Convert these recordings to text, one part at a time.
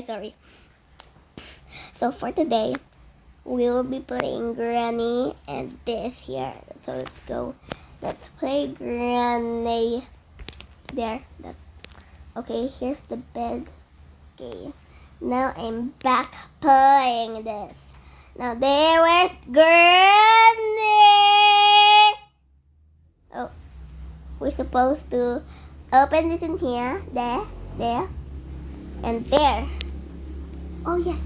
Sorry. So for today, we will be playing Granny and this here. So let's go. Let's play Granny. There. Okay, here's the bed. Okay. Now I'm back playing this. Now there was Granny. Oh, we're supposed to open this in here. There, and there. Oh yes.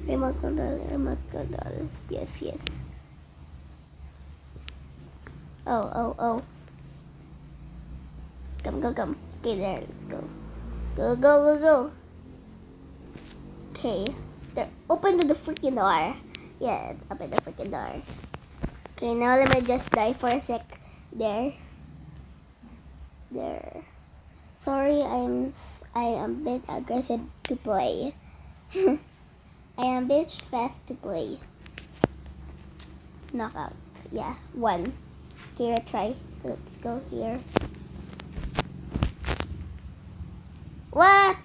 Remote control. Yes. Oh. Come. Okay, there. Let's go. Go. Okay. There. Open the freaking door. Yes, open the freaking door. Okay, now let me just die for a sec. There. Sorry, I am a bit aggressive to play. I am a bit fast to play. Knockout. Yeah, 1. Okay, let's try. So let's go here. What?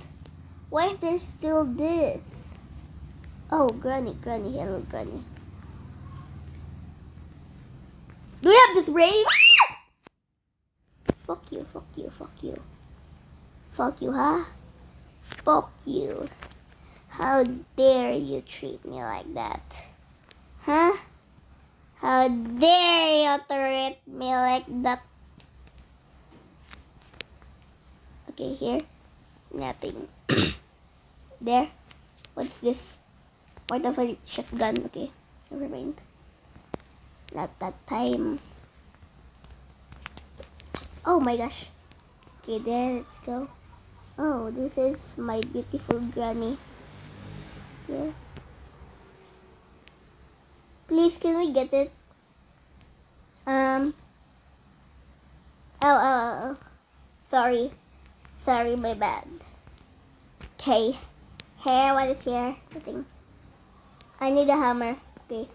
Why is there still this? Oh, Granny. Hello, Granny. Do you have this rave? Fuck you. Fuck you, huh? Fuck you. How dare you treat me like that? Huh? How dare you treat me like that? Okay, here. Nothing. There. What's this? Portable shotgun. Okay, never mind. Not that time. Oh my gosh. Okay, there. Let's go. Oh, this is my beautiful Granny. Yeah. Please, can we get it? Oh. Sorry, my bad. Okay. Here, what is here? Nothing. I need a hammer. Okay.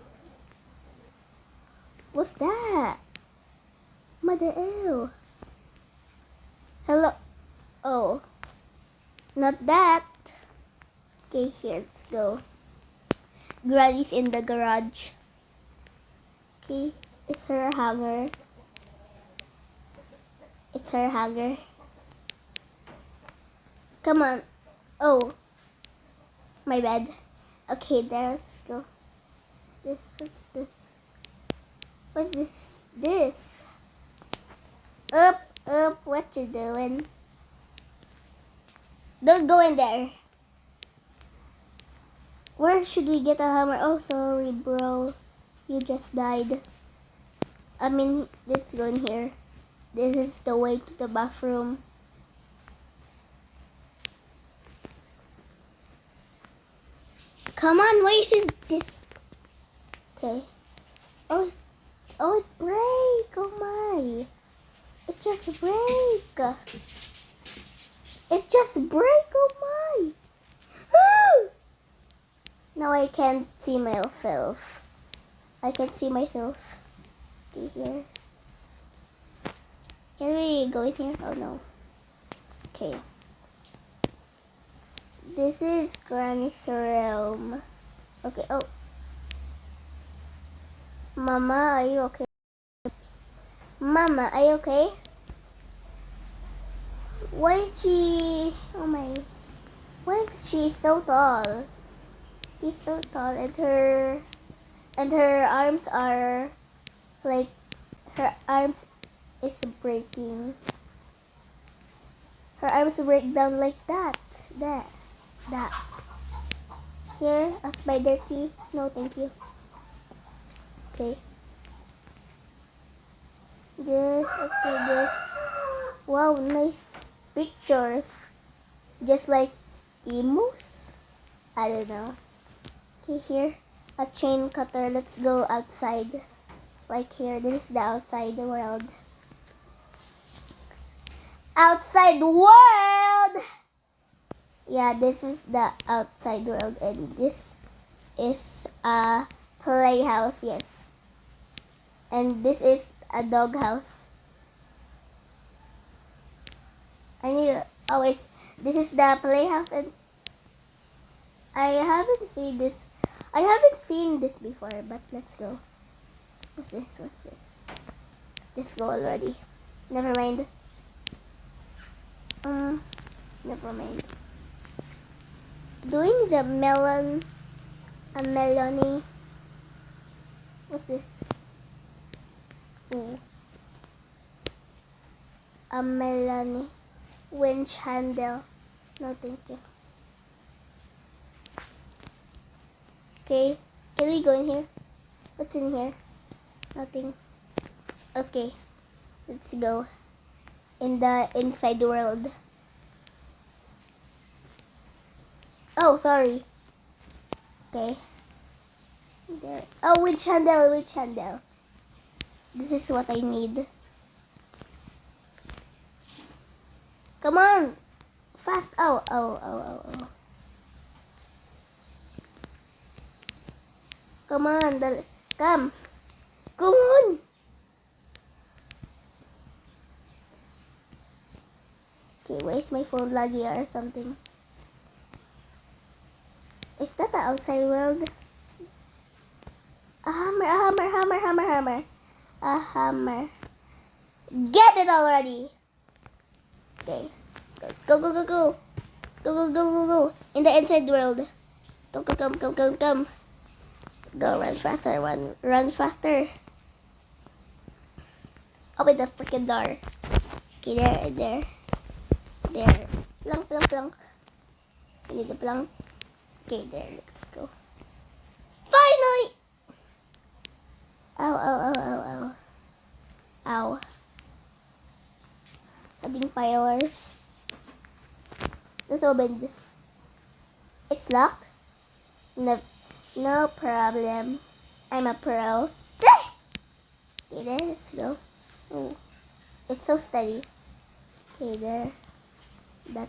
What's that? Mother ew. Hello. Oh. Not that. Okay, here, let's go. Granny's in the garage. Okay, it's her hanger. Come on. Oh, my bad. Okay, there, let's go. This. What is this? Up, what you doing? Don't go in there. Where should we get a hammer? Oh, sorry, bro. You just died. I mean, let's go in here. This is the way to the bathroom. Come on, why is this? Okay. Oh, it break. Oh my. It just break. Oh my. Now I can't see myself. Okay, here. Can we go in here? Oh no. Okay. This is Granny's room. Okay, oh. Mama, are you okay? Why is she... Oh my... Why is she so tall? She's so tall and her arms are like... Her arms is breaking. Her arms break down like that. That. Here, a spider tea. No, thank you. Okay. This. Wow, nice pictures. Just like emus? I don't know. Okay, here, a chain cutter. Let's go outside. Like here, this is the outside world. Yeah, this is the outside world, and this is a playhouse, yes. And this is a doghouse. This is the playhouse, and I haven't seen this. I haven't seen this before, but let's go. What's this? What's this? Let's go already. Never mind. Never mind. Doing the melon, a melony. What's this? Ooh. A melony. Winch handle. No, thank you. Okay, can we go in here? What's in here? Nothing. Okay, let's go in the inside world. Oh, sorry. Okay. There. Oh, winch handle, winch handle. This is what I need. Come on, fast. Oh. Come on, come. Come on. Okay, where's my phone laggy or something? Is that the outside world? A hammer, a hammer, hammer, hammer, hammer. A hammer. Get it already. Okay. Go, go, go, go. Go, go, go, go, go. In the inside world. Go, go, come, come, come, come. Go, run faster, run faster. Open the freaking door. Okay, there. Plunk, plunk, plunk. We need the plunk. Okay, there, let's go. Finally! Ow. Ow. Adding pillars. Let's open this. It's locked? No problem. I'm a pro. Okay, there, let's go. Ooh, it's so steady. Okay, there. That.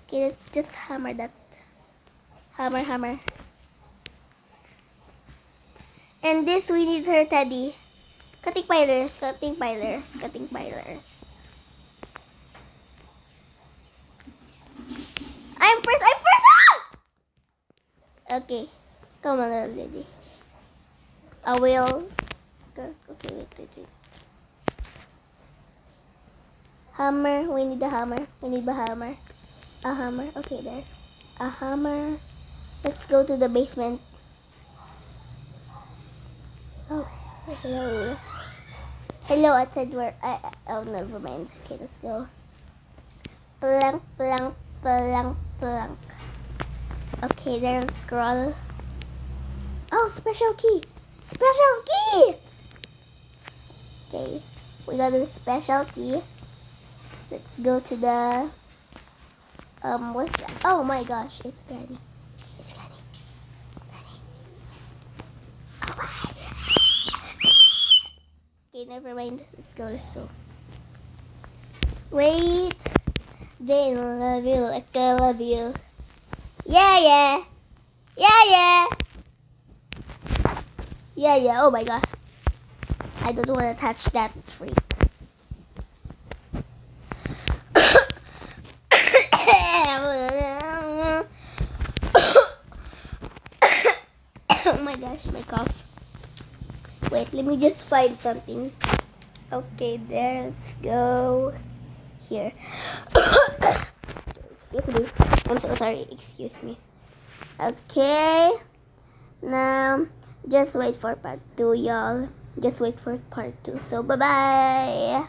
Okay, let's just hammer that. Hammer. And this, we need her teddy. Cutting pilers. I'm first! Ah! Okay, come on, little lady. I will. Okay, wait. Hammer. We need a hammer. A hammer. Okay, there. A hammer. Let's go to the basement. Oh, hello. Hello, outside where oh, never mind. Okay, let's go. Plank. Okay, there's scroll. Oh, special key. Okay, we got a special key. Let's go to the what's that? Oh my gosh, it's Granny. Oh, okay, never mind. Let's go. Wait. They don't love you like I love you. Yeah. Oh my god. I don't want to touch that freak. Oh my gosh, my cough. Wait, let me just find something. Okay, there, let's go. Here. Excuse me. I'm so sorry. Excuse me. Okay. Now, just wait for part 2, y'all. So, bye-bye.